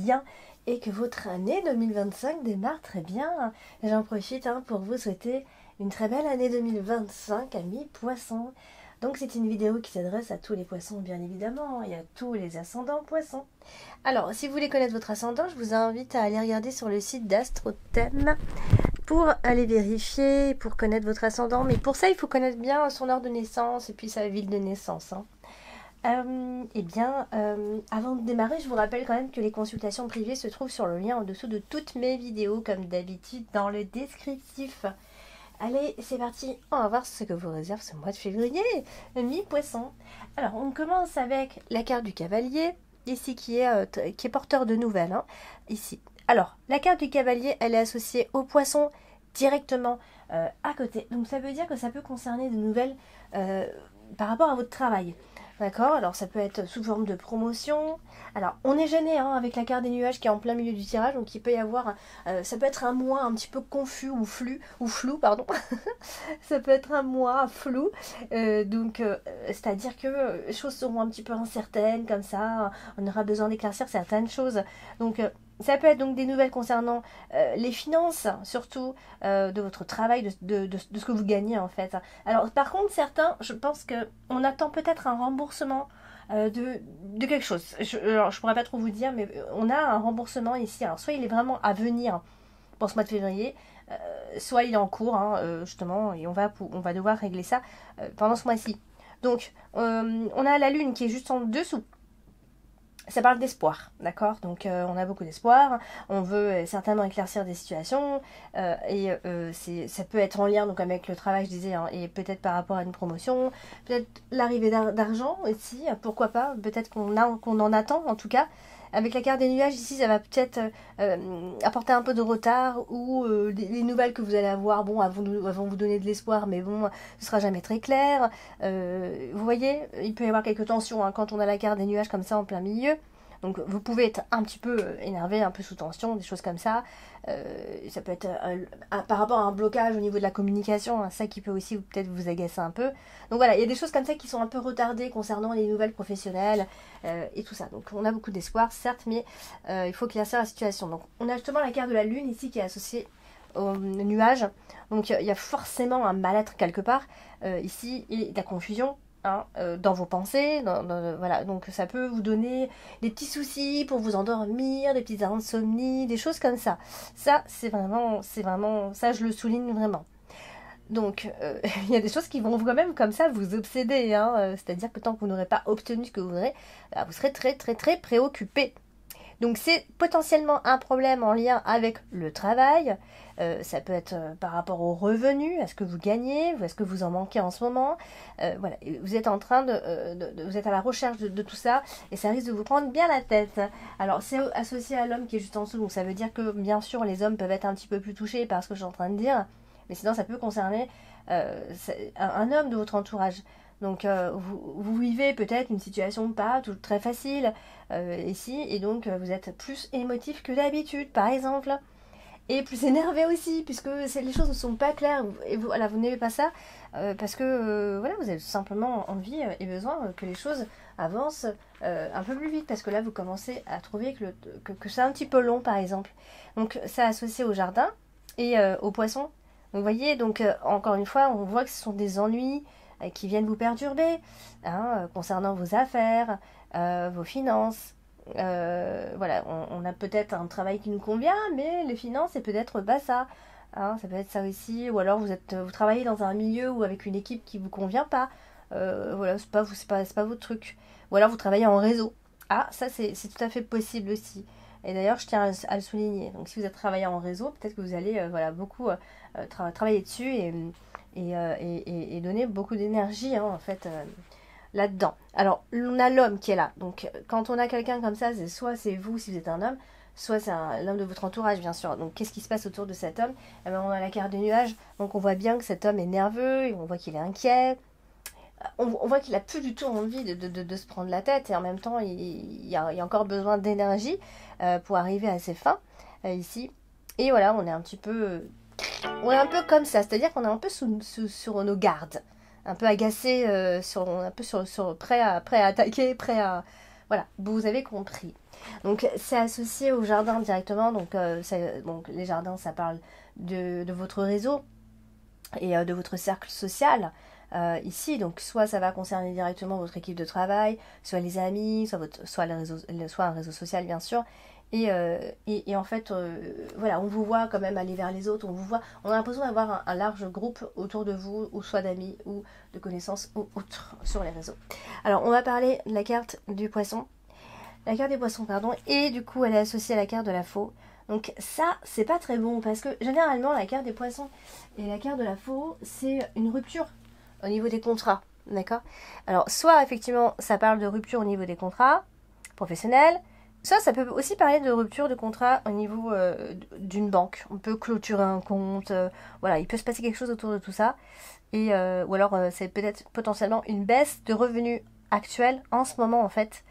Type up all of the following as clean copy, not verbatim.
bien et que votre année 2025 démarre très bien. J'en profite pour vous souhaiter une très belle année 2025 amis poissons. Donc c'est une vidéo qui s'adresse à tous les poissons bien évidemment et à tous les ascendants poissons. Alors si vous voulez connaître votre ascendant, je vous invite à aller regarder sur le site d'Astrothème pour aller vérifier, pour connaître votre ascendant. Mais pour ça il faut connaître bien son heure de naissance et puis sa ville de naissance. Avant de démarrer, je vous rappelle quand même que les consultations privées se trouvent sur le lien en dessous de toutes mes vidéos, comme d'habitude dans le descriptif. Allez, c'est parti, on va voir ce que vous réserve ce mois de février, mi-poisson. Alors, on commence avec la carte du cavalier, ici qui est porteur de nouvelles, ici. Alors, la carte du cavalier, elle est associée au poisson directement à côté. Donc, ça veut dire que ça peut concerner des nouvelles par rapport à votre travail. D'accord, alors ça peut être sous forme de promotion. Alors on est gêné avec la carte des nuages qui est en plein milieu du tirage, donc il peut y avoir, ça peut être un mois un petit peu confus ou flou, pardon. Ça peut être un mois flou, c'est-à-dire que les choses seront un petit peu incertaines comme ça, on aura besoin d'éclaircir certaines choses. Donc ça peut être donc des nouvelles concernant les finances, surtout de votre travail, de ce que vous gagnez en fait. Alors par contre, certains, je pense qu'on attend peut-être un remboursement de quelque chose. Alors, je pourrais pas trop vous dire, mais on a un remboursement ici. Alors soit il est vraiment à venir pour ce mois de février, soit il est en cours, justement, et on va devoir régler ça pendant ce mois-ci. Donc on a la lune qui est juste en dessous. Ça parle d'espoir, d'accord? Donc on a beaucoup d'espoir, on veut certainement éclaircir des situations, ça peut être en lien donc avec le travail, je disais, et peut-être par rapport à une promotion, peut-être l'arrivée d'argent aussi, pourquoi pas, peut-être qu'on en attend en tout cas. Avec la carte des nuages ici, ça va peut-être apporter un peu de retard ou les nouvelles que vous allez avoir, bon, elles vont vous donner de l'espoir, mais bon, ce sera jamais très clair. Vous voyez, il peut y avoir quelques tensions quand on a la carte des nuages comme ça en plein milieu. Donc vous pouvez être un petit peu énervé, un peu sous tension, des choses comme ça. Ça peut être par rapport à un blocage au niveau de la communication, ça qui peut aussi peut-être vous agacer un peu. Donc voilà, il y a des choses comme ça qui sont un peu retardées concernant les nouvelles professionnelles et tout ça. Donc on a beaucoup d'espoir, certes, mais il faut éclaircir la situation. Donc on a justement la carte de la lune ici qui est associée au nuage. Donc il y a forcément un mal-être quelque part ici et de la confusion. Dans vos pensées, voilà, donc ça peut vous donner des petits soucis pour vous endormir, des petites insomnies, des choses comme ça. Ça, c'est vraiment, ça je le souligne vraiment. Donc, il y a des choses qui vont quand même comme ça vous obséder, c'est-à-dire que tant que vous n'aurez pas obtenu ce que vous voudrez, vous serez très très très préoccupé. Donc c'est potentiellement un problème en lien avec le travail, ça peut être par rapport aux revenus, à ce que vous gagnez, est-ce que vous en manquez en ce moment, voilà, vous êtes en train vous êtes à la recherche de tout ça et ça risque de vous prendre bien la tête. Alors c'est associé à l'homme qui est juste en dessous, donc ça veut dire que bien sûr les hommes peuvent être un petit peu plus touchés par ce que je suis en train de dire, mais sinon ça peut concerner un homme de votre entourage. Donc vous vivez peut-être une situation pas tout, très facile ici et donc vous êtes plus émotif que d'habitude par exemple et plus énervé aussi puisque les choses ne sont pas claires et vous n'aimez pas ça parce que voilà, vous avez tout simplement envie et besoin que les choses avancent un peu plus vite parce que là vous commencez à trouver que c'est un petit peu long par exemple. Donc ça associé au jardin et aux poissons. Donc vous voyez, donc encore une fois on voit que ce sont des ennuis qui viennent vous perturber concernant vos affaires, vos finances. Voilà, on a peut-être un travail qui nous convient, mais les finances, c'est peut-être pas ça. Ça peut être ça aussi. Ou alors vous travaillez dans un milieu ou avec une équipe qui vous convient pas. Voilà, c'est pas votre truc. Ou alors vous travaillez en réseau. Ça c'est tout à fait possible aussi. Et d'ailleurs, je tiens à le souligner. Donc, si vous êtes travaillé en réseau, peut-être que vous allez beaucoup travailler dessus et donner beaucoup d'énergie en fait là-dedans. Alors on a l'homme qui est là, donc quand on a quelqu'un comme ça, c'est vous si vous êtes un homme, soit c'est l'homme de votre entourage bien sûr. Donc qu'est-ce qui se passe autour de cet homme? On a la carte des nuages, donc on voit bien que cet homme est nerveux, et on voit qu'il est inquiet, on voit qu'il a plus du tout envie de se prendre la tête et en même temps il y a encore besoin d'énergie pour arriver à ses fins ici. Et voilà, on est un peu comme ça, c'est-à-dire qu'on est un peu sur nos gardes, un peu agacé, prêt à attaquer, voilà, vous avez compris. Donc c'est associé au jardin directement, donc, donc les jardins ça parle de votre réseau et de votre cercle social. Ici, donc soit ça va concerner directement votre équipe de travail, soit les amis, soit un réseau social bien sûr. Et en fait, voilà, on vous voit quand même aller vers les autres, on a l'impression d'avoir un large groupe autour de vous, ou soit d'amis, ou de connaissances, ou autres sur les réseaux. Alors, on va parler de la carte du poisson, la carte des poissons, pardon, et du coup, elle est associée à la carte de la faux. Donc ça, c'est pas très bon, parce que généralement, la carte des poissons et la carte de la faux, c'est une rupture au niveau des contrats, d'accord? Alors, soit effectivement, ça parle de rupture au niveau des contrats professionnels, ça peut aussi parler de rupture de contrat au niveau d'une banque. On peut clôturer un compte, voilà, il peut se passer quelque chose autour de tout ça. Ou alors, c'est peut-être potentiellement une baisse de revenus actuels en ce moment, en fait.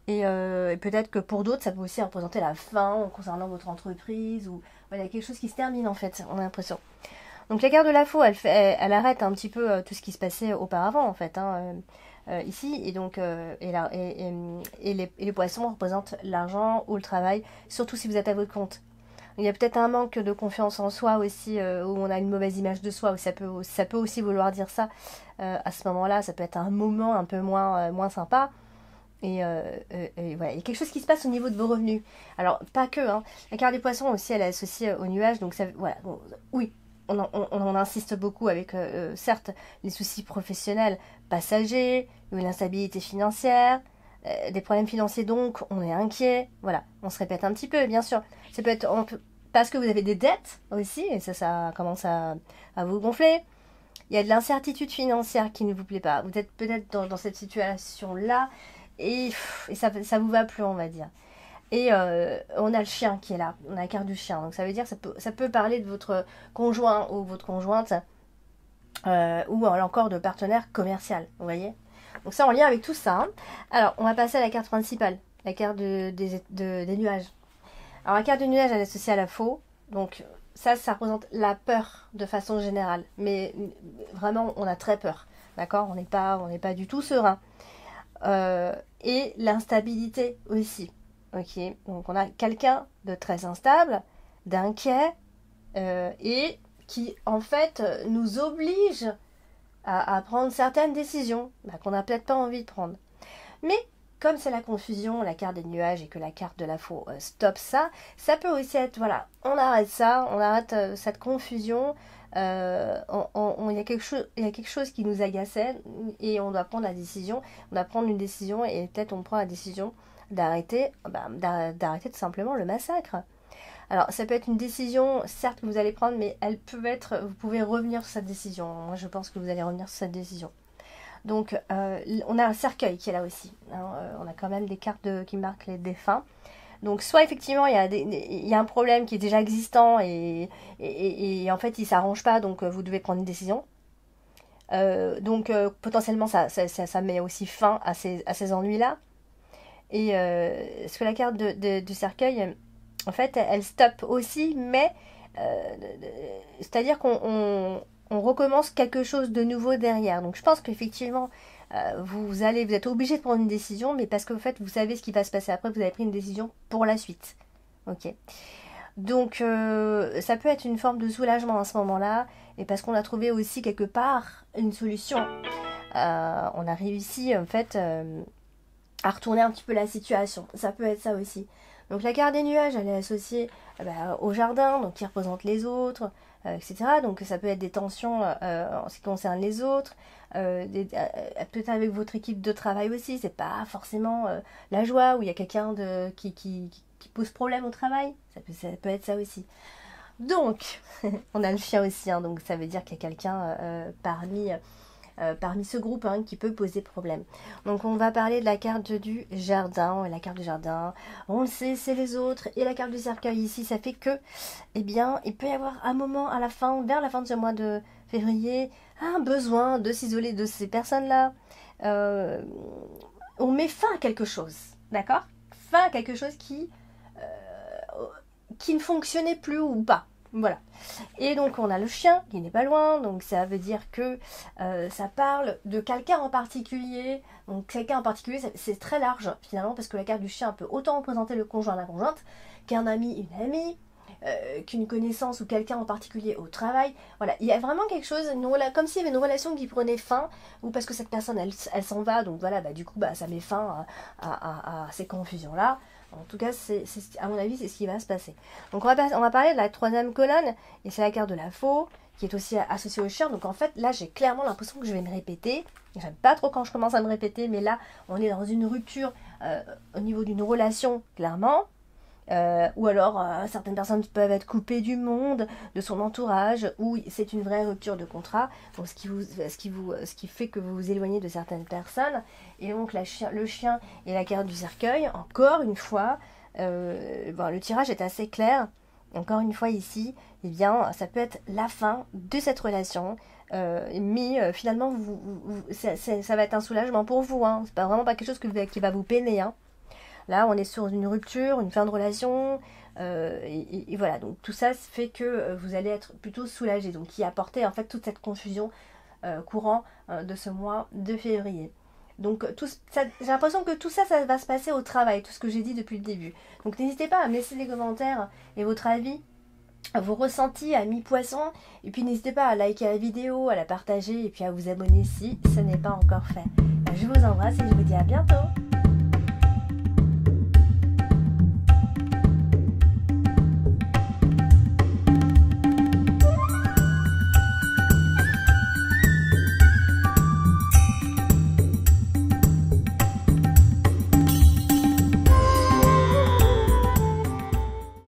Et peut-être que pour d'autres, ça peut aussi représenter la fin concernant votre entreprise, ou voilà, quelque chose qui se termine, en fait, on a l'impression. Donc la carte de la faux, elle arrête un petit peu tout ce qui se passait auparavant, en fait, ici. Et donc, les poissons représentent l'argent ou le travail, surtout si vous êtes à votre compte. Il y a peut-être un manque de confiance en soi aussi, où on a une mauvaise image de soi, où ça peut aussi vouloir dire ça. À ce moment-là, ça peut être un moment un peu moins sympa. Et voilà, il y a quelque chose qui se passe au niveau de vos revenus. Alors, pas que, hein. La carte des poissons aussi, elle est associée aux nuages, donc ça, voilà, bon, oui, on insiste beaucoup avec, certes, les soucis professionnels passagers, l'instabilité financière, des problèmes financiers, donc on est inquiet, voilà, on se répète un petit peu, bien sûr. Ça peut être parce que vous avez des dettes aussi, et ça commence à vous gonfler. Il y a de l'incertitude financière qui ne vous plaît pas. Vous êtes peut-être dans cette situation-là, et ça vous va plus, on va dire. Et on a le chien qui est là, on a la carte du chien, donc ça veut dire que ça peut parler de votre conjoint ou votre conjointe, ou encore de partenaire commercial, vous voyez. Donc ça en lien avec tout ça, hein. Alors on va passer à la carte principale, la carte des nuages. Alors la carte des nuages, elle est associée à la faux, donc ça représente la peur de façon générale, mais vraiment on a très peur, d'accord, on n'est pas du tout serein. Et l'instabilité aussi. Ok, donc on a quelqu'un de très instable, d'inquiet, et qui en fait nous oblige à prendre certaines décisions qu'on n'a peut-être pas envie de prendre. Mais comme c'est la confusion, la carte des nuages, et que la carte de la faux stoppe ça, ça peut aussi être, voilà, on arrête ça, on arrête cette confusion. Il y a quelque chose qui nous agaçait, et on doit prendre la décision, on doit prendre une décision, et peut-être on prend la décision d'arrêter tout simplement le massacre. Alors ça peut être une décision, certes, que vous allez prendre, mais vous pouvez revenir sur cette décision. Moi je pense que vous allez revenir sur cette décision. Donc on a un cercueil qui est là aussi, hein. On a quand même des cartes qui marquent les défunts. Donc soit effectivement il y a un problème qui est déjà existant, et en fait il s'arrange pas, donc vous devez prendre une décision. Donc potentiellement ça met aussi fin à ces ennuis-là. Et parce que la carte du cercueil, en fait, elle stoppe aussi, mais c'est-à-dire qu'on recommence quelque chose de nouveau derrière. Donc je pense qu'effectivement, vous êtes obligé de prendre une décision, mais parce que en fait, vous savez ce qui va se passer après, vous avez pris une décision pour la suite. Ok. Donc ça peut être une forme de soulagement à ce moment-là, et parce qu'on a trouvé aussi quelque part une solution. On a réussi en fait à retourner un petit peu la situation. Ça peut être ça aussi. Donc la carte des nuages, elle est associée au jardin, donc qui représente les autres, etc. Donc ça peut être des tensions en ce qui concerne les autres, peut-être avec votre équipe de travail aussi. C'est pas forcément la joie, où il y a quelqu'un qui pose problème au travail. Ça peut être ça aussi. Donc, on a le chien aussi, hein, donc ça veut dire qu'il y a quelqu'un parmi ce groupe, hein, qui peut poser problème. Donc on va parler de la carte du jardin. Et la carte du jardin, on le sait, c'est les autres. Et la carte du cercueil ici, ça fait que, eh bien, il peut y avoir un moment vers la fin de ce mois de février, un besoin de s'isoler de ces personnes-là. On met fin à quelque chose, d'accord? Fin à quelque chose qui ne fonctionnait plus ou pas. Voilà. Et donc on a le chien qui n'est pas loin, donc ça veut dire que ça parle de quelqu'un en particulier. Donc quelqu'un en particulier, c'est très large finalement, parce que la carte du chien peut autant représenter le conjoint, la conjointe, qu'un ami, une amie, qu'une connaissance ou quelqu'un en particulier au travail. Voilà, il y a vraiment quelque chose, comme s'il y avait une relation qui prenait fin, ou parce que cette personne, elle s'en va, donc voilà, du coup, ça met fin à ces confusions-là. En tout cas, à mon avis, c'est ce qui va se passer. Donc on va parler de la troisième colonne, et c'est la carte de la faux, qui est aussi associée au chien. Donc en fait, là, j'ai clairement l'impression que je vais me répéter. J'aime pas trop quand je commence à me répéter, mais là, on est dans une rupture au niveau d'une relation, clairement. Ou alors, certaines personnes peuvent être coupées du monde, de son entourage, ou c'est une vraie rupture de contrat, donc ce qui fait que vous vous éloignez de certaines personnes. Et donc le chien et la carte du cercueil, encore une fois, le tirage est assez clair. Encore une fois ici, eh bien, ça peut être la fin de cette relation, mais finalement, ça va être un soulagement pour vous. Hein. C'est vraiment pas quelque chose qui va vous peiner. Hein. Là, on est sur une rupture, une fin de relation, et voilà. Donc tout ça fait que vous allez être plutôt soulagé. Donc qui apportait en fait toute cette confusion courant de ce mois de février. Donc j'ai l'impression que tout ça, ça va se passer au travail, tout ce que j'ai dit depuis le début. Donc n'hésitez pas à me laisser des commentaires et votre avis, vos ressentis à mi-poisson. Et puis n'hésitez pas à liker la vidéo, à la partager et puis à vous abonner si ce n'est pas encore fait. Je vous embrasse et je vous dis à bientôt.